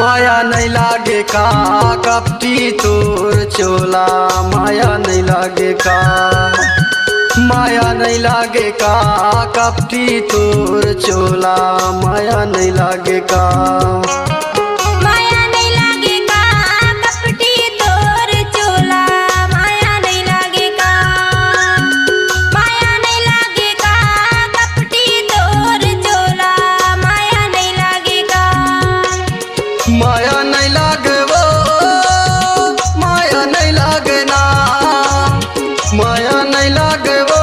माया नहीं लागे का कपटी तोर चोला, माया नहीं लागे का, माया नहीं लागे का कपटी तोर चोला, माया नहीं लागे का। माया नहीं लागे वो, माया नहीं लागे ना, माया नहीं लागे वो,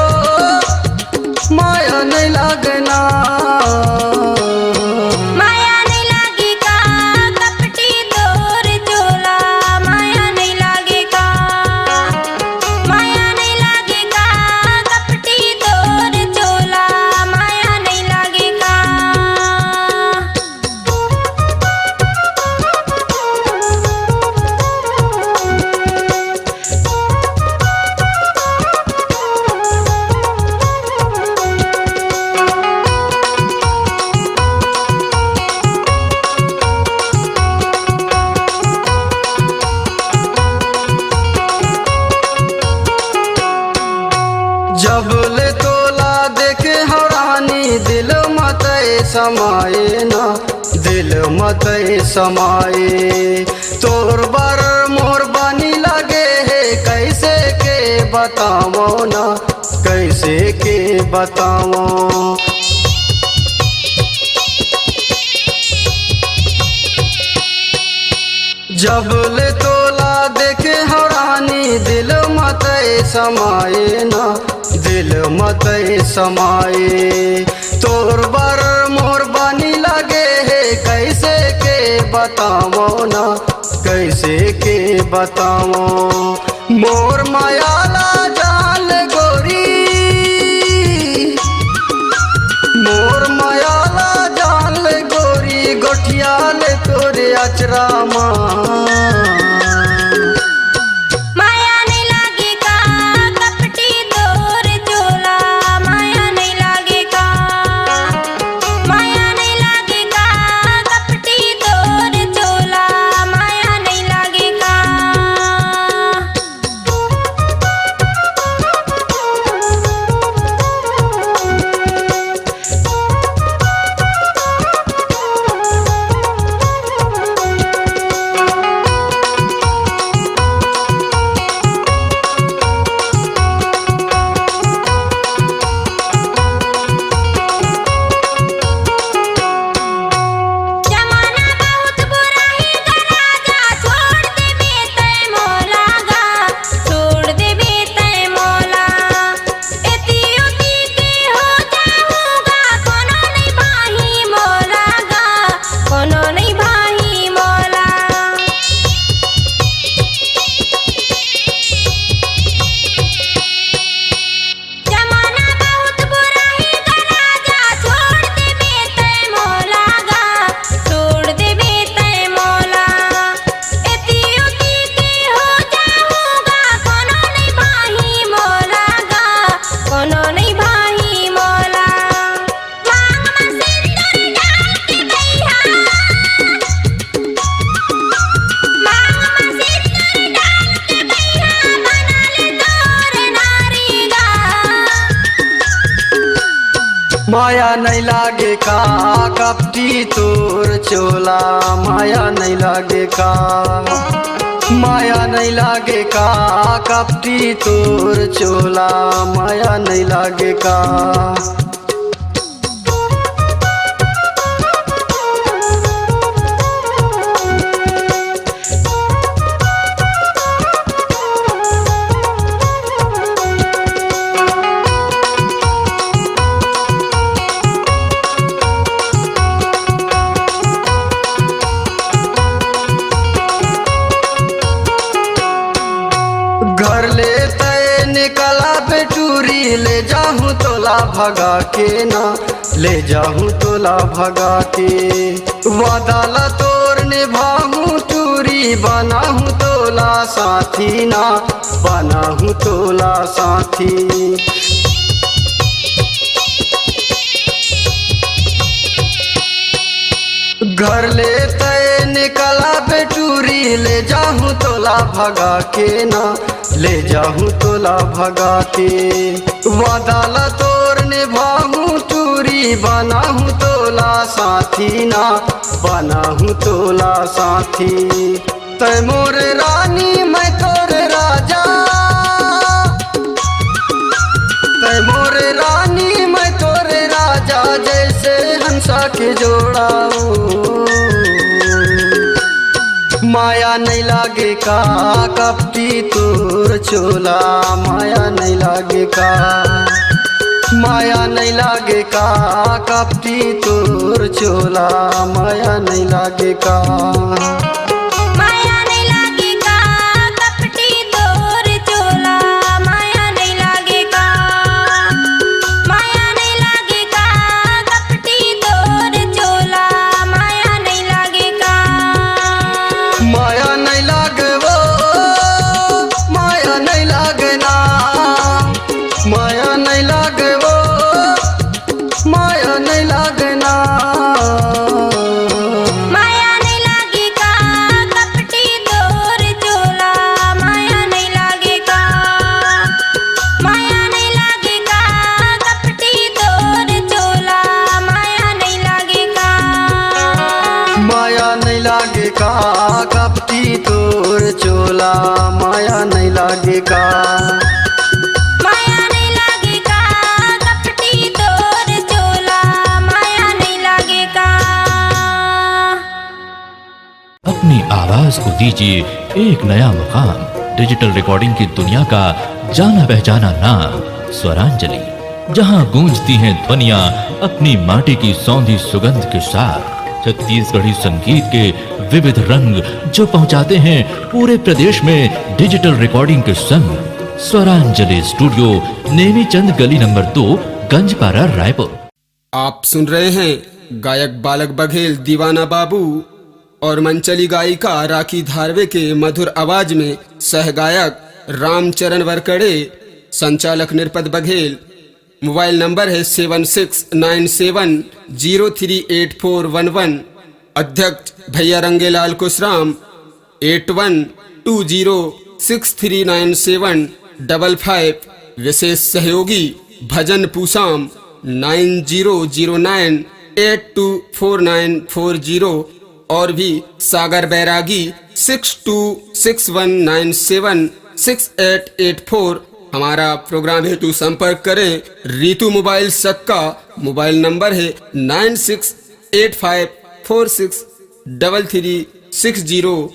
माया नहीं लागे ना। माया नहीं लागे का कपटी तोर चोला, माया नहीं लागे का, माया नहीं लागे का कपटी तोर चोला, माया नहीं लागे का। जब ले तोला देखे हरानी दिल मत समाए ना, दिल मत समाए। तोर बर मोर बनी लगे है कैसे के बतावो ना, कैसे के बतावो। जब ले तोला देखे हरानी दिल मत समाए ना, दिल मत समाए। तोर बर मोर बनी लगे है कैसे के बतावो ना, कैसे के बतावो। मोर मायाला जाल गोरी, मोर मायाला जाल गोरी, गोठिया ले तोरे अचरा माँ। माया नहीं लागे का कपटी तोर चोला, माया नहीं लागे का, माया नहीं लागे का कपटी तोर चोला, माया नहीं लागे का। घर ले तय निकला बेटूरी, ले जाहूँ तोला भगा के ना, ले जाहूँ तोला भगा के। वादाला तोर निभाहूँ टूरी, बनाहूँ तोला साथी ना, बनाहूँ तोला साथी। घर ले तय निकला बेटूरी ले जाहूँ तोला भगा के ना, ले जाहूँ तोला भगा के। वादाला तोर निभाहूँ टूरी बनाहूँ तोला साथी ना, बनाहूँ तोला साथी। तय मोर रानी मैं तोर राजा, तय मोर रानी मैं तोर राजा, जैसे हंसा के जोड़ा। माया नहीं लागे का कपटी तोर चोला, माया नहीं लागे का, माया नहीं लागे का कपटी तोर चोला, माया नहीं लागे का। माया नहीं लागे का कपटी तोर चोला, माया नहीं लागे का, माया नहीं लागे का कपटी तोर चोला, माया नहीं लागे का। माया नहीं लागे वो, माया नहीं लागना, माया नहीं लागे वो, माया नहीं लागना। माया नहीं लागे का कपटी तोर चोला, माया नहीं लागे का, माया नहीं लागे का कपटी तोर चोला, माया नहीं लागे का। माया नहीं लागे का कपटी तोर चोला, माया नहीं लागे का। माया नहीं लागे का कपटी तोर चोला, माया नहीं लागे का। अपनी आवाज को दीजिए एक नया मुकाम। डिजिटल रिकॉर्डिंग की दुनिया का जाना पहचाना नाम स्वरांजलि, जहां गूंजती हैं ध्वनियां अपनी माटी की सौंधी सुगंध के साथ। छत्तीसगढ़ी संगीत के विविध रंग जो पहुंचाते हैं पूरे प्रदेश में डिजिटल रिकॉर्डिंग के संग। स्वरांजलि स्टूडियो, नेमी चंद गली नंबर 2, गंजपारा, रायपुर। आप सुन रहे हैं गायक बालक बघेल दीवाना बाबू और मंचली गायिका राखी धारवे के मधुर आवाज में सहगायक रामचरण वरकड़े, संचालक निरपत बघेल। मोबाइल नंबर है 7697038411। अध्यक्ष भैया रंगेलाल कुशराम 8120639755। विशेष सहयोगी भजन पूसाम 9009824940 और भी सागर बैरागी 6261976884। हमारा प्रोग्राम हेतु संपर्क करें रीतु मोबाइल सक्का। मोबाइल नंबर है 9685463360।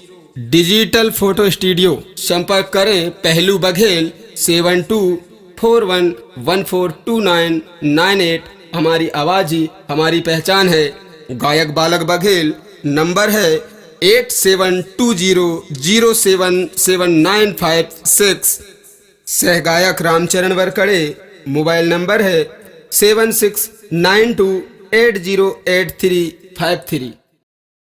डिजिटल फोटो स्टूडियो संपर्क करें पहलू बघेल 7241142998। हमारी आवाज ही हमारी पहचान है। गायक बालक बघेल नंबर है 8720077956। सहगायक रामचरण वरकड़े मोबाइल नंबर है 7692808353।